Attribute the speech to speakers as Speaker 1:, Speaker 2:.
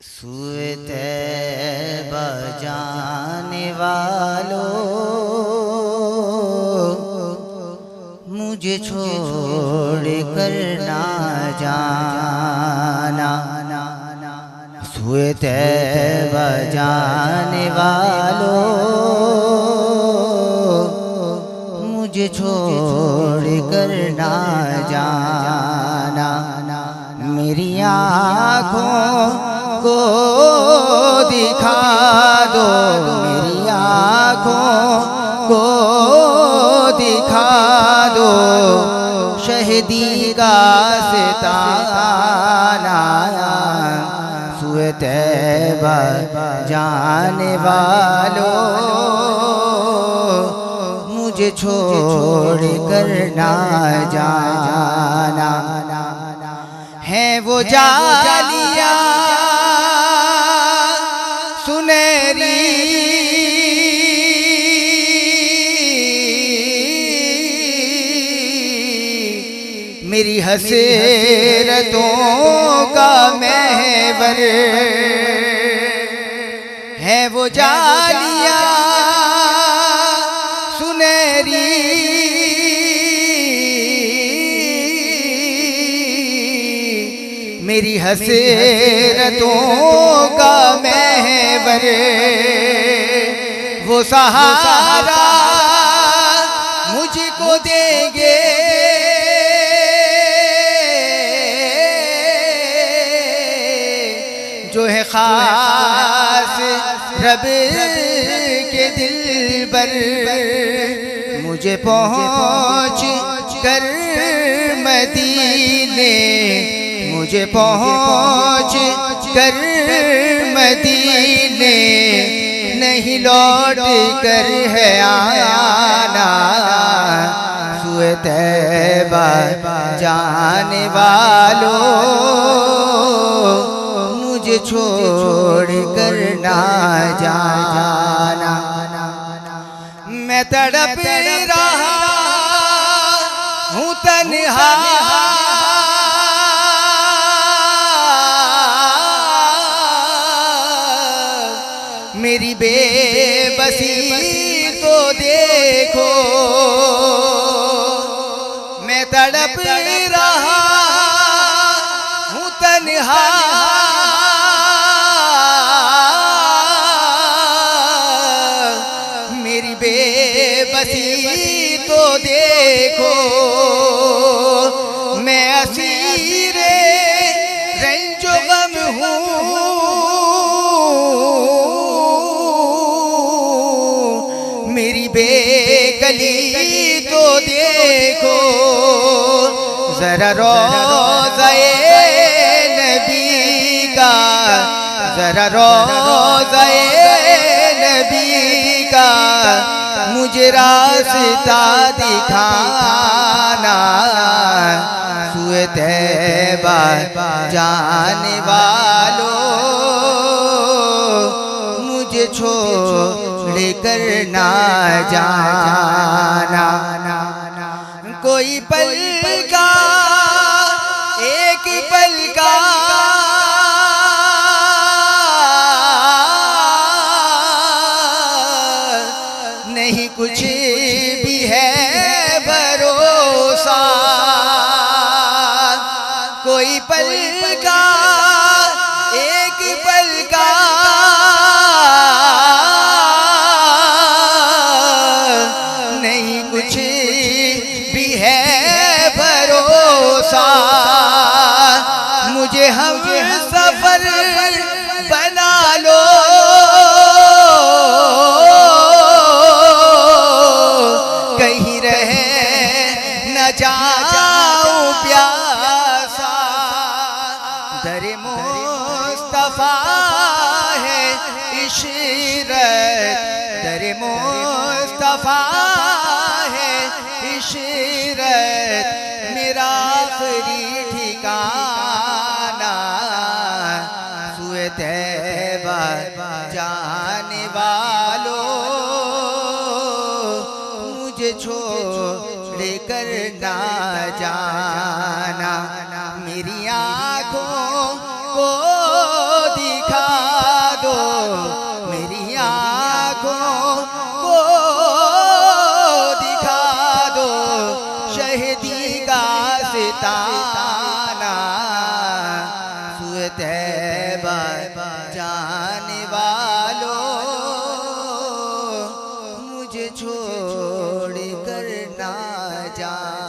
Speaker 1: सूए तैबा जाने वालों, मुझे छोड़ कर ना जाना। सूए तैबा जाने वालों, मुझे छोड़ कर ना जाना। मेरी आँखों को दिखा दो, मेरी आँखों को दिखा दो शहीदी का सितारा। सूए तैबा जाने वालों, मुझे छोड़ कर ना जाना। है वो जालियां सुनहरी, मेरी हसरतों का महवर। है वो जालियां सुनहरी, मेरी हसरतों का महवर। वो सहारा मुझको देंगे, जो है खास रब के दिल पर। मुझे पहुँच कर मदीने, मुझे पहुँच कर मदीने, नहीं लौट कर है आना। सूए तैबा जाने वालों, मुझे छोड़ कर ना जाना। मैं तड़प रहा हूँ तन्हा, मेरी बेबसी तो देखो। मैं तड़प रहा हूँ तन्हा, मेरी बेबसी तो देखो। मैं असीरे रंजो गम हूँ, मेरी बेकली तो देखो। जरा रोज़ाए नबी का, जरा रोज़ाए नबी का मुझे रास्ता दिखाना। सूए तैबा जाने वालों, मुझे छोड़ कर ना जाना। कोई पल का, एक पल का नहीं कुछ भी है भरोसा। कोई पल का, एक पल का नहीं कुछ भी है भरोसा। मुझे हम सफर बना लो, कहीं रहे न जाऊं प्यासा। दरे मुस्तफा है इशरत, दरे मुस्तफा है इशरत, मेरा आखिरी ठिकाना। सूए तैबा जाने वालों, मुझे छोड़ कर ना जाना। मेरी आँखों को दिखा तैबा जाने वालों, मुझे छोड़ कर ना जा।